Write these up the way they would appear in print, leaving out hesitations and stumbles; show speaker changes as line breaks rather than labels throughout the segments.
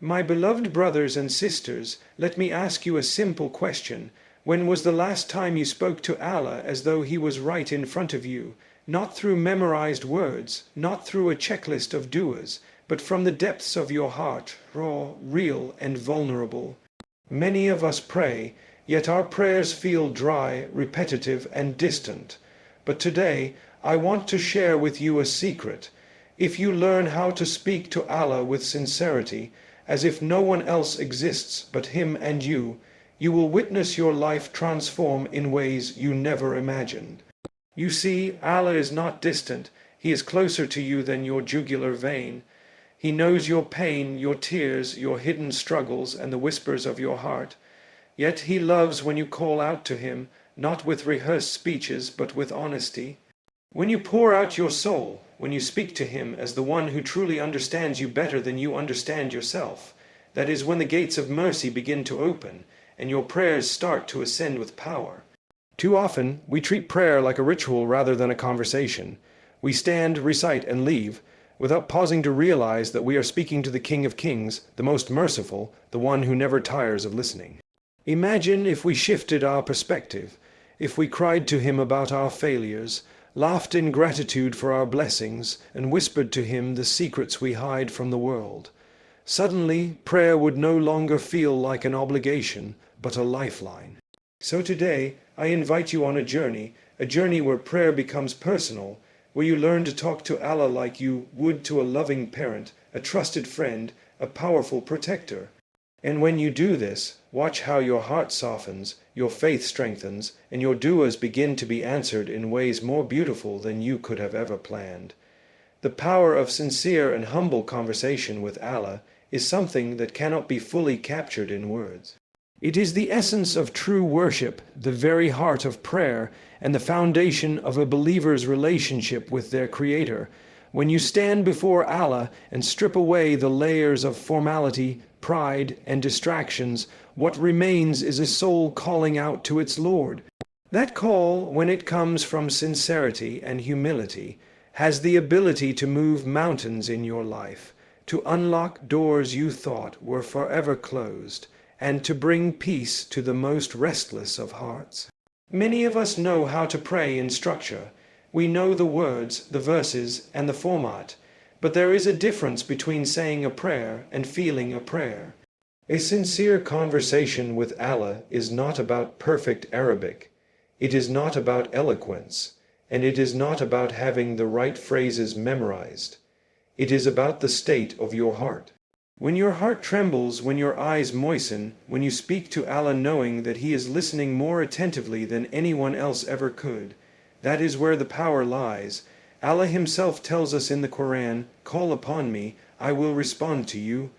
My beloved brothers and sisters, let me ask you a simple question. When was the last time you spoke to Allah as though He was right in front of you, not through memorized words, not through a checklist of doers, but from the depths of your heart, raw, real, and vulnerable? Many of us pray, yet our prayers feel dry, repetitive, and distant. But today, I want to share with you a secret. If you learn how to speak to Allah with sincerity, as if no one else exists but Him and you will witness your life transform in ways you never imagined. You see, Allah is not distant. He is closer to you than your jugular vein. He knows your pain, your tears, your hidden struggles, and the whispers of your heart. Yet He loves when you call out to Him, not with rehearsed speeches, but with honesty. When you pour out your soul, when you speak to Him as the one who truly understands you better than you understand yourself, that is when the gates of mercy begin to open, and your prayers start to ascend with power. Too often, we treat prayer like a ritual rather than a conversation. We stand, recite, and leave, without pausing to realize that we are speaking to the King of Kings, the most merciful, the one who never tires of listening. Imagine if we shifted our perspective, if we cried to Him about our failures, laughed in gratitude for our blessings, and whispered to Him the secrets we hide from the world. Suddenly, prayer would no longer feel like an obligation, but a lifeline. So today, I invite you on a journey where prayer becomes personal, where you learn to talk to Allah like you would to a loving parent, a trusted friend, a powerful protector. And when you do this, watch how your heart softens, your faith strengthens, and your du'as begin to be answered in ways more beautiful than you could have ever planned. The power of sincere and humble conversation with Allah is something that cannot be fully captured in words. It is the essence of true worship, the very heart of prayer, and the foundation of a believer's relationship with their Creator. When you stand before Allah and strip away the layers of formality, pride, and distractions, what remains is a soul calling out to its Lord. That call, when it comes from sincerity and humility, has the ability to move mountains in your life, to unlock doors you thought were forever closed, and to bring peace to the most restless of hearts. Many of us know how to pray in structure. We know the words, the verses, and the format, but there is a difference between saying a prayer and feeling a prayer. A sincere conversation with Allah is not about perfect Arabic. It is not about eloquence, and it is not about having the right phrases memorized. It is about the state of your heart. When your heart trembles, when your eyes moisten, when you speak to Allah knowing that He is listening more attentively than anyone else ever could, that is where the power lies. Allah Himself tells us in the Quran, "Call upon me, I will respond to you."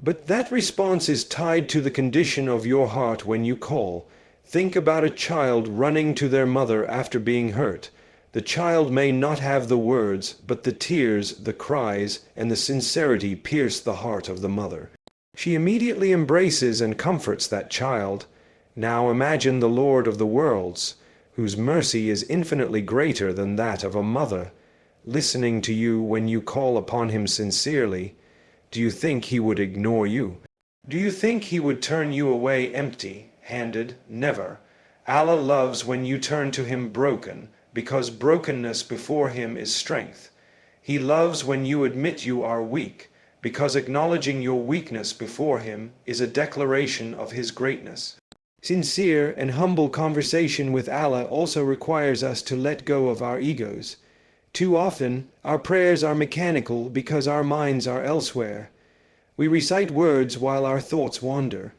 But that response is tied to the condition of your heart when you call. Think about a child running to their mother after being hurt. The child may not have the words, but the tears, the cries, and the sincerity pierce the heart of the mother. She immediately embraces and comforts that child. Now imagine the Lord of the worlds, whose mercy is infinitely greater than that of a mother, listening to you when you call upon Him sincerely. Do you think He would ignore you? Do you think He would turn you away empty-handed? Never. Allah loves when you turn to Him broken, because brokenness before Him is strength. He loves when you admit you are weak, because acknowledging your weakness before Him is a declaration of His greatness. Sincere and humble conversation with Allah also requires us to let go of our egos. Too often, our prayers are mechanical because our minds are elsewhere. We recite words while our thoughts wander.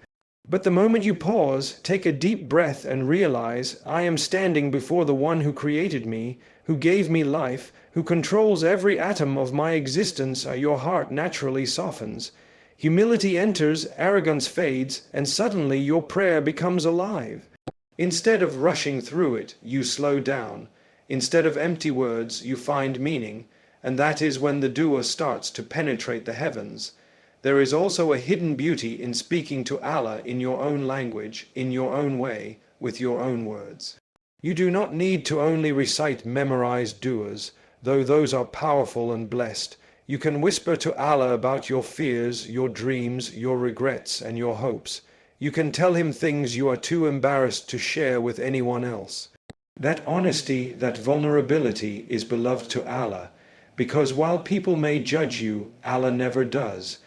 But the moment you pause, take a deep breath and realize, I am standing before the one who created me, who gave me life, who controls every atom of my existence, your heart naturally softens. Humility enters, arrogance fades, and suddenly your prayer becomes alive. Instead of rushing through it, you slow down. Instead of empty words, you find meaning, and that is when the dua starts to penetrate the heavens. There is also a hidden beauty in speaking to Allah in your own language, in your own way, with your own words. You do not need to only recite memorized duas, though those are powerful and blessed. You can whisper to Allah about your fears, your dreams, your regrets, and your hopes. You can tell him things you are too embarrassed to share with anyone else. That honesty, that vulnerability is beloved to Allah, because while people may judge you, Allah never does.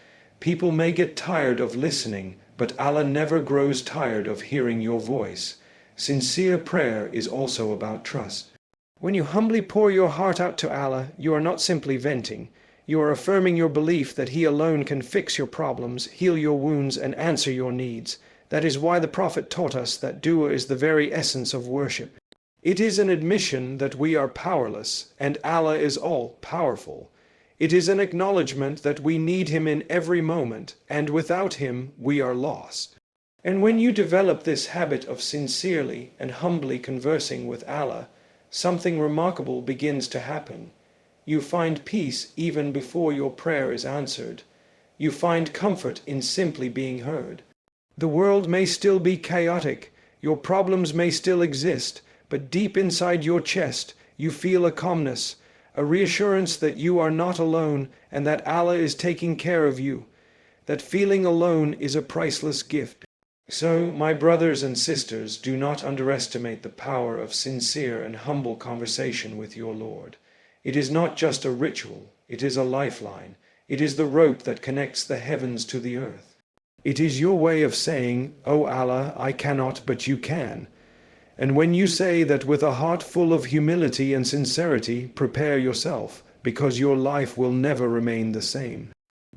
People may get tired of listening, but Allah never grows tired of hearing your voice. Sincere prayer is also about trust. When you humbly pour your heart out to Allah, you are not simply venting. You are affirming your belief that He alone can fix your problems, heal your wounds, and answer your needs. That is why the Prophet taught us that dua is the very essence of worship. It is an admission that we are powerless, and Allah is all-powerful. It is an acknowledgement that we need Him in every moment, and without Him we are lost. And when you develop this habit of sincerely and humbly conversing with Allah, something remarkable begins to happen. You find peace even before your prayer is answered. You find comfort in simply being heard. The world may still be chaotic, your problems may still exist, but deep inside your chest you feel a calmness, a reassurance that you are not alone and that Allah is taking care of you. That feeling alone is a priceless gift. So, my brothers and sisters, do not underestimate the power of sincere and humble conversation with your Lord. It is not just a ritual, it is a lifeline. It is the rope that connects the heavens to the earth. It is your way of saying, "O Allah, I cannot, but you can." And when you say that with a heart full of humility and sincerity, prepare yourself, because your life will never remain the same.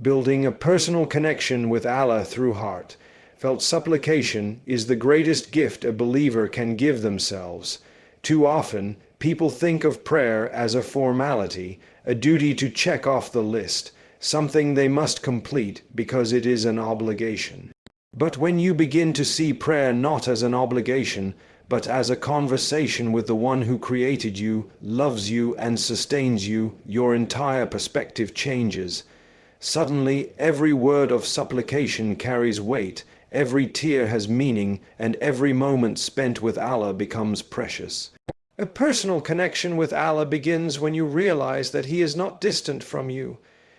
Building a personal connection with Allah through heartfelt supplication is the greatest gift a believer can give themselves. Too often, people think of prayer as a formality, a duty to check off the list, something they must complete because it is an obligation. But when you begin to see prayer not as an obligation, but as a conversation with the one who created you, loves you, and sustains you, your entire perspective changes. Suddenly, every word of supplication carries weight, every tear has meaning, and every moment spent with Allah becomes precious. A personal connection with Allah begins when you realize that He is not distant from you.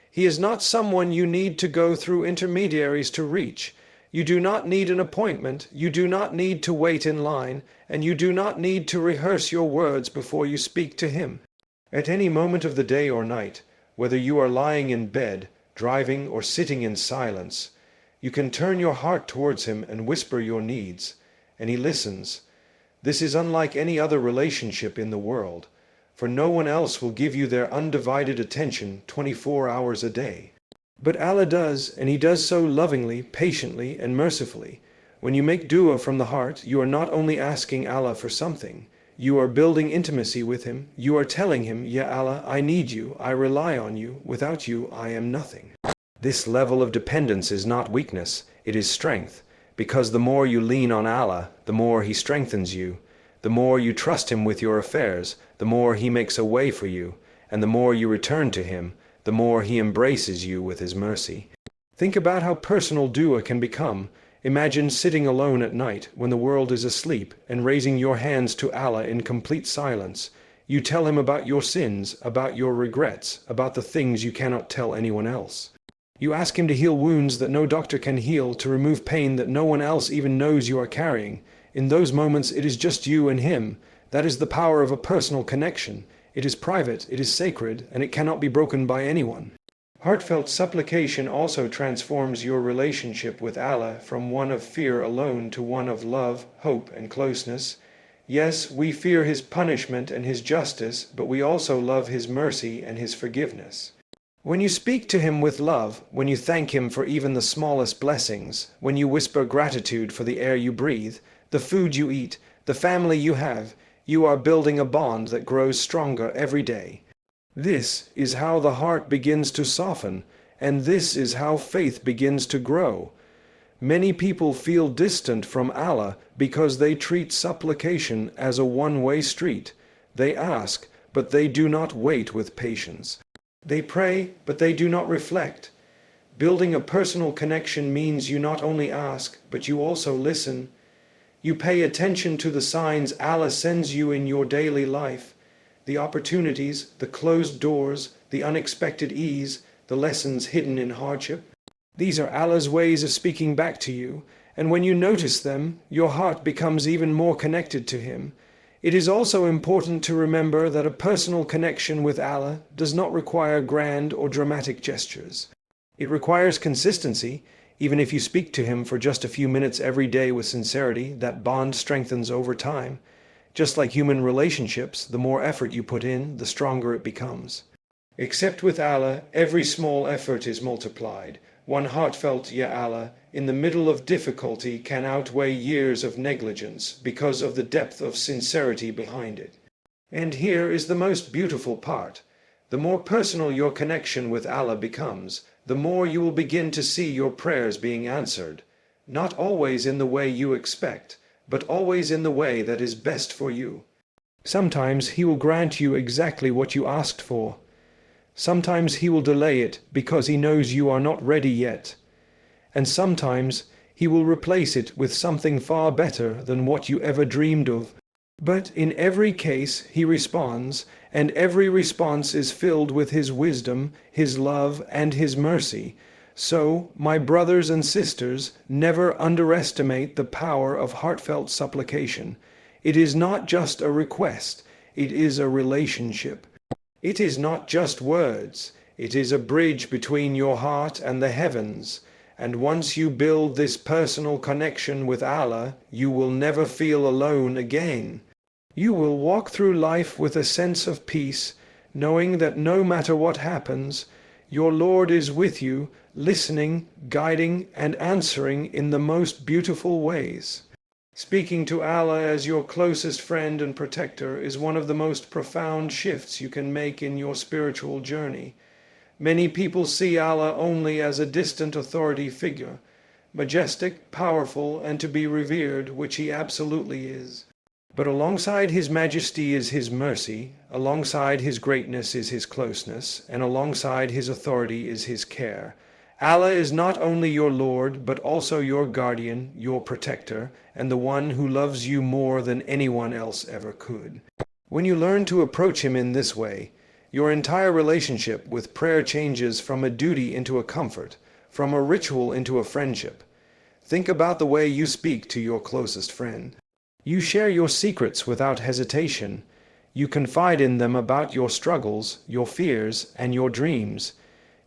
He is not someone you need to go through intermediaries to reach. You do not need an appointment, you do not need to wait in line, and you do not need to rehearse your words before you speak to Him. At any moment of the day or night, whether you are lying in bed, driving, or sitting in silence, you can turn your heart towards Him and whisper your needs, and He listens. This is unlike any other relationship in the world, for no one else will give you their undivided attention 24 hours a day. But Allah does, and He does so lovingly, patiently, and mercifully. When you make dua from the heart, you are not only asking Allah for something, you are building intimacy with Him. You are telling Him, "Ya Allah, I need you, I rely on you, without you I am nothing." This level of dependence is not weakness, it is strength, because the more you lean on Allah, the more He strengthens you. The more you trust Him with your affairs, the more He makes a way for you, and the more you return to Him, the more He embraces you with His mercy. Think about how personal dua can become. Imagine sitting alone at night when the world is asleep and raising your hands to Allah in complete silence. You tell Him about your sins, about your regrets, about the things you cannot tell anyone else. You ask Him to heal wounds that no doctor can heal, to remove pain that no one else even knows you are carrying. In those moments it is just you and Him. That is the power of a personal connection. It is private, it is sacred, and it cannot be broken by anyone. Heartfelt supplication also transforms your relationship with Allah from one of fear alone to one of love, hope, and closeness. Yes, we fear His punishment and His justice, but we also love His mercy and His forgiveness. When you speak to Him with love, when you thank Him for even the smallest blessings, when you whisper gratitude for the air you breathe, the food you eat, the family you have, you are building a bond that grows stronger every day. This is how the heart begins to soften, and this is how faith begins to grow. Many people feel distant from Allah because they treat supplication as a one-way street. They ask, but they do not wait with patience. They pray, but they do not reflect. Building a personal connection means you not only ask, but you also listen. You pay attention to the signs Allah sends you in your daily life, the opportunities, the closed doors, the unexpected ease, the lessons hidden in hardship. These are Allah's ways of speaking back to you, and when you notice them, your heart becomes even more connected to Him. It is also important to remember that a personal connection with Allah does not require grand or dramatic gestures. It requires consistency. Even if you speak to Him for just a few minutes every day with sincerity, that bond strengthens over time. Just like human relationships, the more effort you put in, the stronger it becomes. Except with Allah, every small effort is multiplied. One heartfelt "Ya Allah" in the middle of difficulty can outweigh years of negligence because of the depth of sincerity behind it. And here is the most beautiful part. The more personal your connection with Allah becomes, the more you will begin to see your prayers being answered, not always in the way you expect, but always in the way that is best for you. Sometimes He will grant you exactly what you asked for. Sometimes He will delay it because He knows you are not ready yet. And sometimes He will replace it with something far better than what you ever dreamed of. But in every case He responds, and every response is filled with His wisdom, His love, and His mercy. So, my brothers and sisters, never underestimate the power of heartfelt supplication. It is not just a request, it is a relationship. It is not just words, it is a bridge between your heart and the heavens. And once you build this personal connection with Allah, you will never feel alone again. You will walk through life with a sense of peace, knowing that no matter what happens, your Lord is with you, listening, guiding, and answering in the most beautiful ways. Speaking to Allah as your closest friend and protector is one of the most profound shifts you can make in your spiritual journey. Many people see Allah only as a distant authority figure, majestic, powerful, and to be revered, which He absolutely is. But alongside His majesty is His mercy, alongside His greatness is His closeness, and alongside His authority is His care. Allah is not only your Lord, but also your guardian, your protector, and the one who loves you more than anyone else ever could. When you learn to approach Him in this way, your entire relationship with prayer changes from a duty into a comfort, from a ritual into a friendship. Think about the way you speak to your closest friend. You share your secrets without hesitation. You confide in them about your struggles, your fears, and your dreams.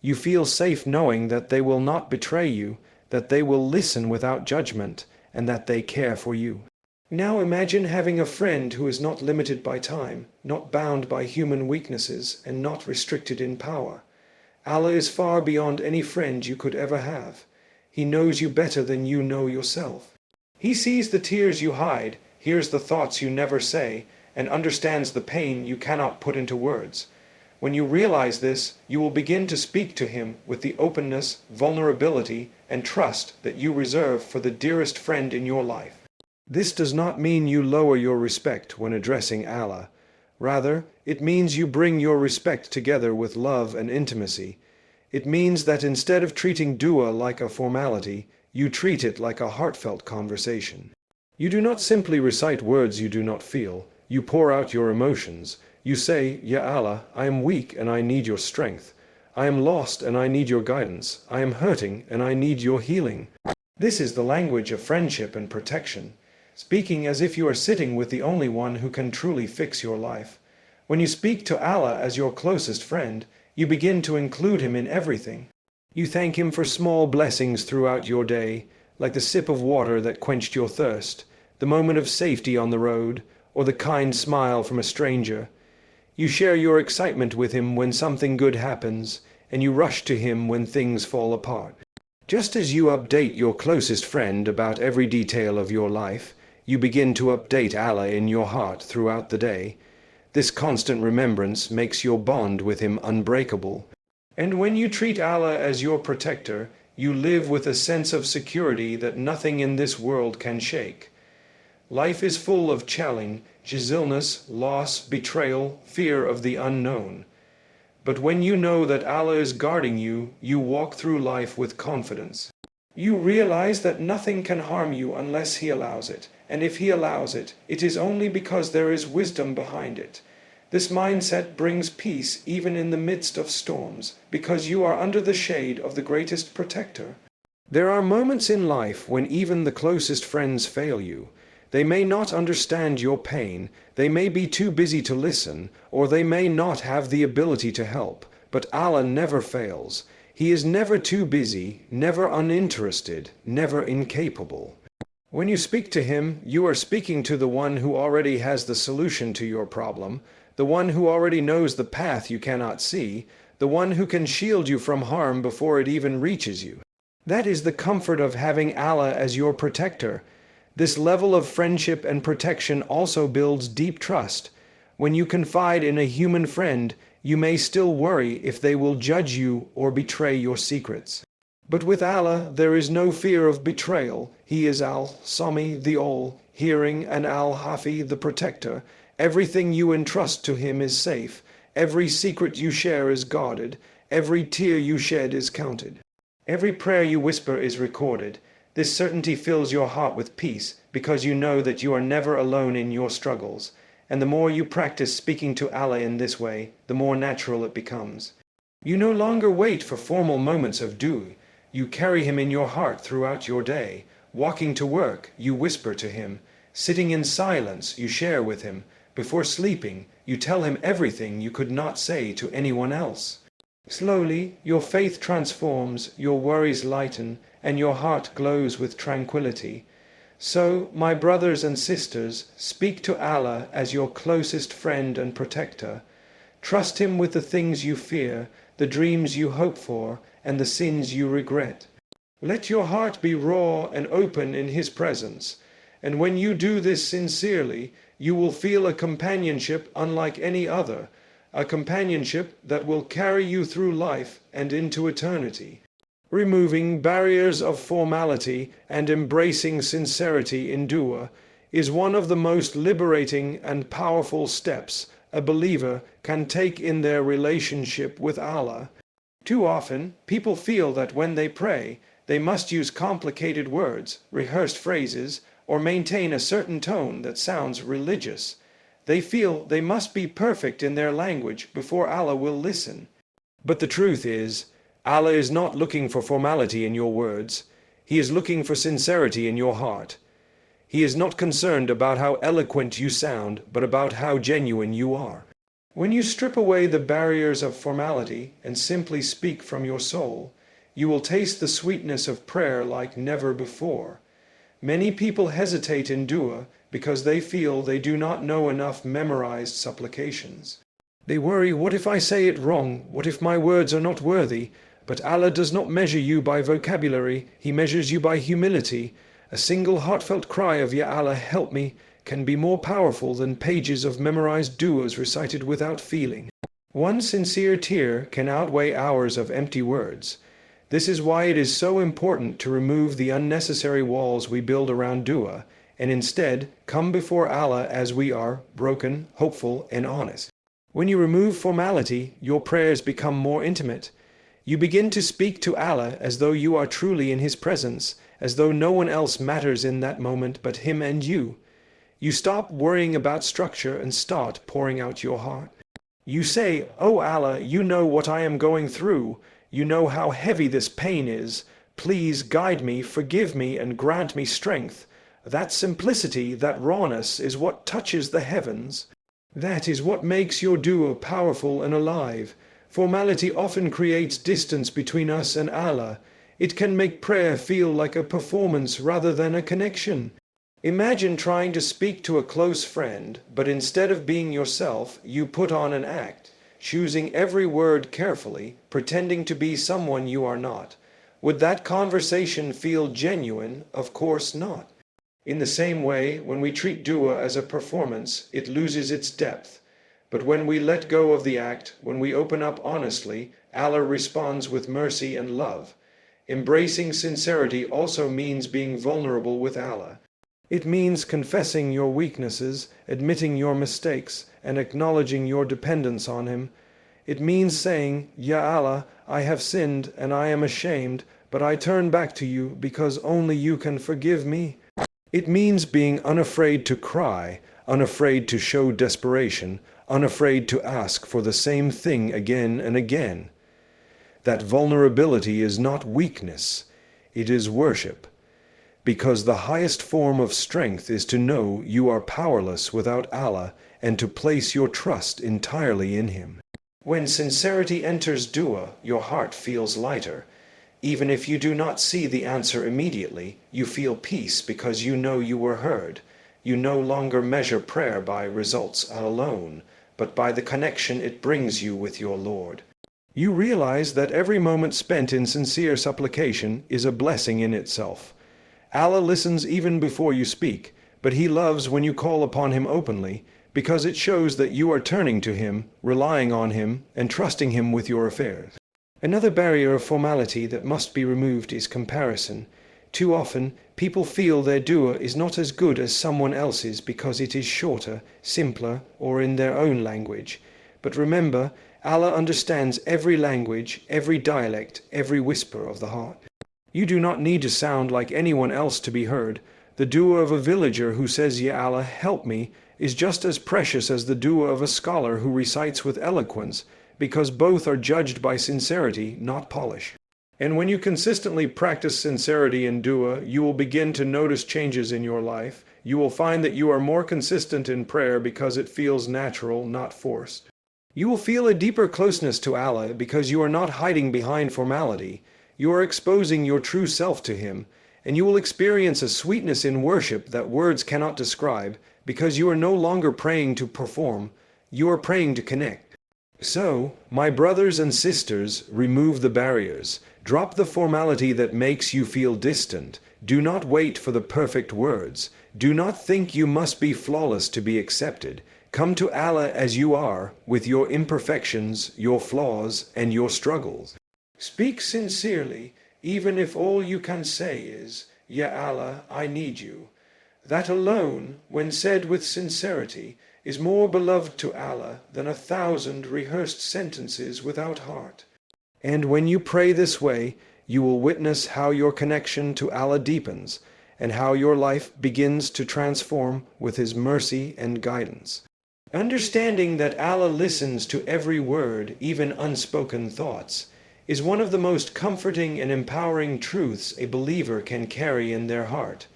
You feel safe knowing that they will not betray you, that they will listen without judgment, and that they care for you. Now imagine having a friend who is not limited by time, not bound by human weaknesses, and not restricted in power. Allah is far beyond any friend you could ever have. He knows you better than you know yourself. He sees the tears you hide, hears the thoughts you never say, and understands the pain you cannot put into words. When you realize this, you will begin to speak to Him with the openness, vulnerability, and trust that you reserve for the dearest friend in your life. This does not mean you lower your respect when addressing Allah. Rather, it means you bring your respect together with love and intimacy. It means that instead of treating dua like a formality, you treat it like a heartfelt conversation. You do not simply recite words you do not feel. You pour out your emotions. You say, "Ya Allah, I am weak and I need your strength. I am lost and I need your guidance. I am hurting and I need your healing." This is the language of friendship and protection, speaking as if you are sitting with the only one who can truly fix your life. When you speak to Allah as your closest friend, you begin to include Him in everything. You thank Him for small blessings throughout your day, like the sip of water that quenched your thirst, the moment of safety on the road, or the kind smile from a stranger. You share your excitement with Him when something good happens, and you rush to Him when things fall apart. Just as you update your closest friend about every detail of your life, you begin to update Allah in your heart throughout the day. This constant remembrance makes your bond with Him unbreakable. And when you treat Allah as your protector, you live with a sense of security that nothing in this world can shake. Life is full of challenge, illness, loss, betrayal, fear of the unknown. But when you know that Allah is guarding you, you walk through life with confidence. You realize that nothing can harm you unless He allows it, and if He allows it, it is only because there is wisdom behind it. This mindset brings peace even in the midst of storms, because you are under the shade of the greatest protector. There are moments in life when even the closest friends fail you. They may not understand your pain, they may be too busy to listen, or they may not have the ability to help. But Allah never fails. He is never too busy, never uninterested, never incapable. When you speak to Him, you are speaking to the one who already has the solution to your problem, the one who already knows the path you cannot see, the one who can shield you from harm before it even reaches you. That is the comfort of having Allah as your protector. This level of friendship and protection also builds deep trust. When you confide in a human friend, you may still worry if they will judge you or betray your secrets. But with Allah there is no fear of betrayal. He is Al-Sami, the All-Hearing, and Al-Hafi, the Protector. Everything you entrust to Him is safe. Every secret you share is guarded. Every tear you shed is counted. Every prayer you whisper is recorded. This certainty fills your heart with peace, because you know that you are never alone in your struggles. And the more you practice speaking to Allah in this way, the more natural it becomes. You no longer wait for formal moments of dua. You carry Him in your heart throughout your day. Walking to work, you whisper to Him. Sitting in silence, you share with Him. Before sleeping, you tell Him everything you could not say to anyone else. Slowly, your faith transforms, your worries lighten, and your heart glows with tranquility. So, my brothers and sisters, speak to Allah as your closest friend and protector. Trust Him with the things you fear, the dreams you hope for, and the sins you regret. Let your heart be raw and open in His presence, and when you do this sincerely, you will feel a companionship unlike any other, a companionship that will carry you through life and into eternity. Removing barriers of formality and embracing sincerity in dua is one of the most liberating and powerful steps a believer can take in their relationship with Allah. Too often, people feel that when they pray, they must use complicated words, rehearsed phrases, or maintain a certain tone that sounds religious. They feel they must be perfect in their language before Allah will listen. But the truth is, Allah is not looking for formality in your words. He is looking for sincerity in your heart. He is not concerned about how eloquent you sound, but about how genuine you are. When you strip away the barriers of formality and simply speak from your soul, you will taste the sweetness of prayer like never before. Many people hesitate in dua because they feel they do not know enough memorized supplications. They worry, what if I say it wrong? What if my words are not worthy? But Allah does not measure you by vocabulary, He measures you by humility. A single heartfelt cry of Ya Allah, help me, can be more powerful than pages of memorized duas recited without feeling. One sincere tear can outweigh hours of empty words. This is why it is so important to remove the unnecessary walls we build around dua, and instead come before Allah as we are, broken, hopeful, and honest. When you remove formality, your prayers become more intimate. You begin to speak to Allah as though you are truly in His presence, as though no one else matters in that moment but Him and you. You stop worrying about structure and start pouring out your heart. You say, "Oh Allah, you know what I am going through. You know how heavy this pain is. Please guide me, forgive me, and grant me strength." That simplicity, that rawness, is what touches the heavens. That is what makes your dua powerful and alive. Formality often creates distance between us and Allah. It can make prayer feel like a performance rather than a connection. Imagine trying to speak to a close friend, but instead of being yourself, you put on an act, choosing every word carefully, pretending to be someone you are not. Would that conversation feel genuine? Of course not. In the same way, when we treat dua as a performance, it loses its depth. But when we let go of the act, when we open up honestly, Allah responds with mercy and love. Embracing sincerity also means being vulnerable with Allah. It means confessing your weaknesses, admitting your mistakes, and acknowledging your dependence on Him. It means saying, "Ya Allah, I have sinned and I am ashamed, but I turn back to you because only you can forgive me." It means being unafraid to cry, unafraid to show desperation, unafraid to ask for the same thing again and again. That vulnerability is not weakness, it is worship. Because the highest form of strength is to know you are powerless without Allah and to place your trust entirely in Him. When sincerity enters dua, your heart feels lighter. Even if you do not see the answer immediately, you feel peace because you know you were heard. You no longer measure prayer by results alone, but by the connection it brings you with your Lord. You realize that every moment spent in sincere supplication is a blessing in itself. Allah listens even before you speak, but He loves when you call upon Him openly, because it shows that you are turning to Him, relying on Him, and trusting Him with your affairs. Another barrier of formality that must be removed is comparison. Too often, people feel their dua is not as good as someone else's because it is shorter, simpler, or in their own language. But remember, Allah understands every language, every dialect, every whisper of the heart. You do not need to sound like anyone else to be heard. The dua of a villager who says, Ya Allah, help me, is just as precious as the dua of a scholar who recites with eloquence, because both are judged by sincerity, not polish. And when you consistently practice sincerity in dua, you will begin to notice changes in your life. You will find that you are more consistent in prayer because it feels natural, not forced. You will feel a deeper closeness to Allah because you are not hiding behind formality. You are exposing your true self to Him, and you will experience a sweetness in worship that words cannot describe, because you are no longer praying to perform, you are praying to connect. So, my brothers and sisters, remove the barriers. Drop the formality that makes you feel distant. Do not wait for the perfect words. Do not think you must be flawless to be accepted. Come to Allah as you are, with your imperfections, your flaws, and your struggles. Speak sincerely, even if all you can say is, Ya Allah, I need you. That alone, when said with sincerity, is more beloved to Allah than 1,000 rehearsed sentences without heart. And when you pray this way, you will witness how your connection to Allah deepens, and how your life begins to transform with His mercy and guidance. Understanding that Allah listens to every word, even unspoken thoughts, is one of the most comforting and empowering truths a believer can carry in their heart.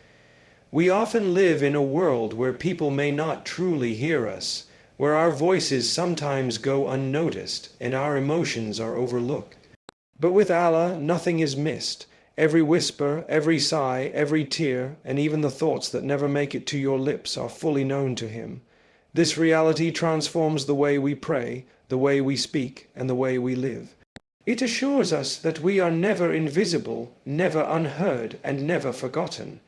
We often live in a world where people may not truly hear us, where our voices sometimes go unnoticed and our emotions are overlooked. But with Allah, nothing is missed. Every whisper, every sigh, every tear, and even the thoughts that never make it to your lips are fully known to Him. This reality transforms the way we pray, the way we speak, and the way we live. It assures us that we are never invisible, never unheard, and never forgotten.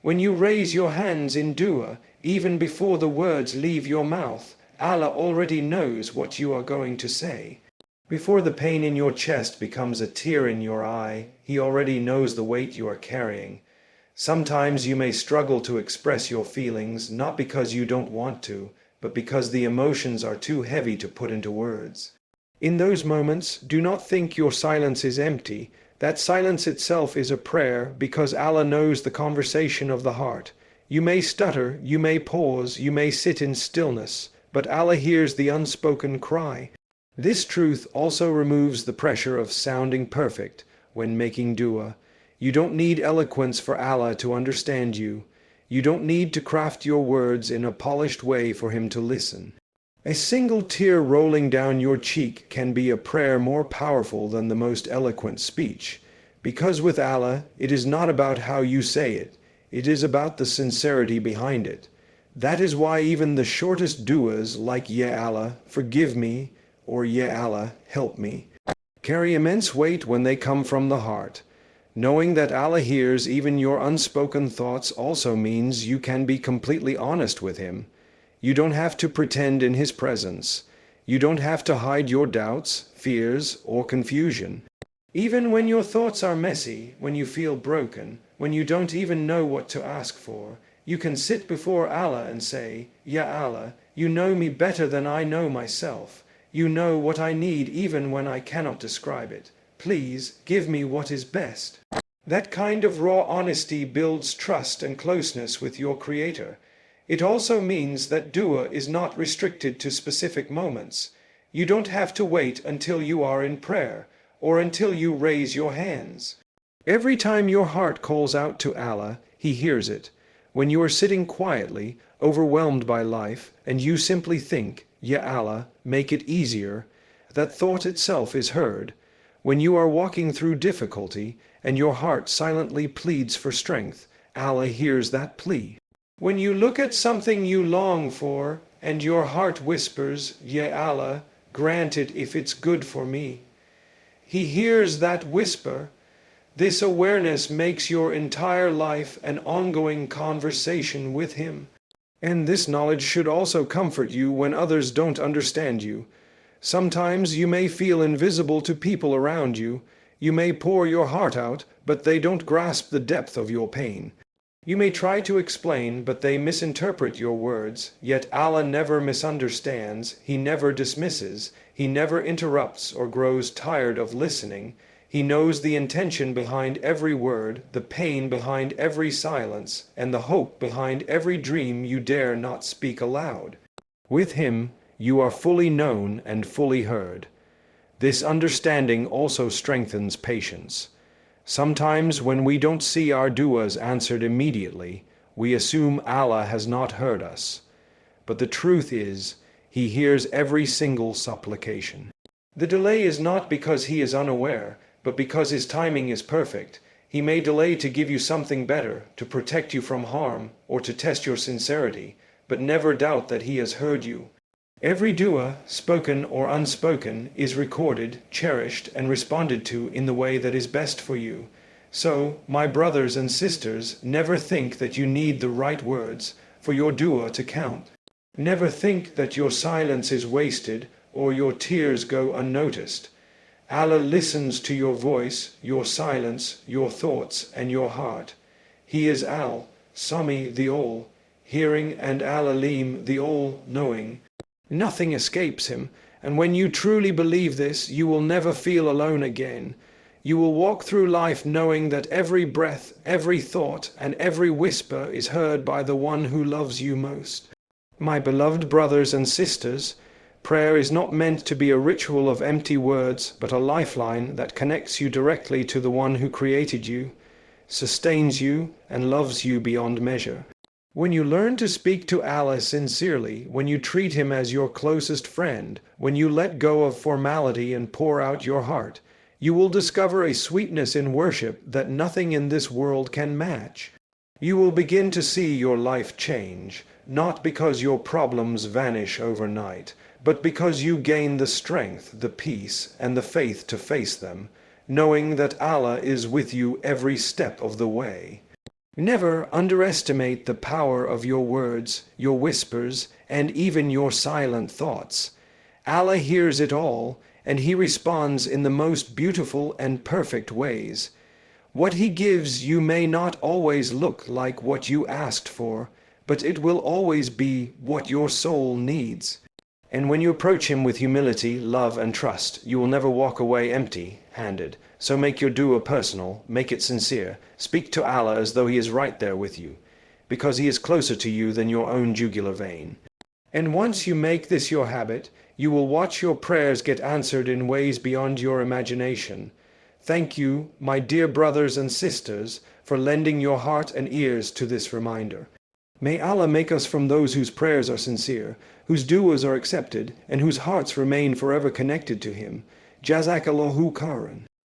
When you raise your hands in dua, even before the words leave your mouth, Allah already knows what you are going to say. Before the pain in your chest becomes a tear in your eye, He already knows the weight you are carrying. Sometimes you may struggle to express your feelings, not because you don't want to, but because the emotions are too heavy to put into words. In those moments, do not think your silence is empty. That silence itself is a prayer, because Allah knows the conversation of the heart. You may stutter, you may pause, you may sit in stillness, but Allah hears the unspoken cry. This truth also removes the pressure of sounding perfect when making dua. You don't need eloquence for Allah to understand you. You don't need to craft your words in a polished way for Him to listen. A single tear rolling down your cheek can be a prayer more powerful than the most eloquent speech, because with Allah, it is not about how you say it. It is about the sincerity behind it. That is why even the shortest duas like Ya Allah, forgive me, or Ya Allah, help me, carry immense weight when they come from the heart. Knowing that Allah hears even your unspoken thoughts also means you can be completely honest with Him. You don't have to pretend in His presence. You don't have to hide your doubts, fears, or confusion. Even when your thoughts are messy, when you feel broken, when you don't even know what to ask for, you can sit before Allah and say, Ya Allah, you know me better than I know myself. You know what I need even when I cannot describe it. Please give me what is best. That kind of raw honesty builds trust and closeness with your Creator. It also means that dua is not restricted to specific moments. You don't have to wait until you are in prayer, or until you raise your hands. Every time your heart calls out to Allah, He hears it. When you are sitting quietly, overwhelmed by life, and you simply think, Ya Allah, make it easier, that thought itself is heard. When you are walking through difficulty, and your heart silently pleads for strength, Allah hears that plea. When you look at something you long for, and your heart whispers, Ya Allah, grant it if it's good for me, He hears that whisper. This awareness makes your entire life an ongoing conversation with Him. And this knowledge should also comfort you when others don't understand you. Sometimes you may feel invisible to people around you. You may pour your heart out, but they don't grasp the depth of your pain. You may try to explain, but they misinterpret your words. Yet Allah never misunderstands, He never dismisses, He never interrupts or grows tired of listening. He knows the intention behind every word, the pain behind every silence, and the hope behind every dream you dare not speak aloud. With Him, you are fully known and fully heard. This understanding also strengthens patience. Sometimes when we don't see our du'as answered immediately, we assume Allah has not heard us. But the truth is, He hears every single supplication. The delay is not because He is unaware, but because His timing is perfect. He may delay to give you something better, to protect you from harm, or to test your sincerity, but never doubt that He has heard you. Every dua, spoken or unspoken, is recorded, cherished, and responded to in the way that is best for you. So, my brothers and sisters, never think that you need the right words for your dua to count. Never think that your silence is wasted or your tears go unnoticed. Allah listens to your voice, your silence, your thoughts, and your heart. He is Al-Sami, the All, hearing, and Al-Alim, the All-Knowing. Nothing escapes Him, and when you truly believe this, you will never feel alone again. You will walk through life knowing that every breath, every thought, and every whisper is heard by the one who loves you most. My beloved brothers and sisters, prayer is not meant to be a ritual of empty words, but a lifeline that connects you directly to the one who created you, sustains you, and loves you beyond measure. When you learn to speak to Allah sincerely, when you treat Him as your closest friend, when you let go of formality and pour out your heart, you will discover a sweetness in worship that nothing in this world can match. You will begin to see your life change, not because your problems vanish overnight, but because you gain the strength, the peace, and the faith to face them, knowing that Allah is with you every step of the way. Never underestimate the power of your words, your whispers, and even your silent thoughts. Allah hears it all, and He responds in the most beautiful and perfect ways. What He gives you may not always look like what you asked for, but it will always be what your soul needs. And when you approach Him with humility, love, and trust, you will never walk away empty-handed. So make your dua personal, make it sincere. Speak to Allah as though He is right there with you, because He is closer to you than your own jugular vein. And once you make this your habit, you will watch your prayers get answered in ways beyond your imagination. Thank you, my dear brothers and sisters, for lending your heart and ears to this reminder. May Allah make us from those whose prayers are sincere, whose du'as are accepted, and whose hearts remain forever connected to Him. Jazakallahu khairan.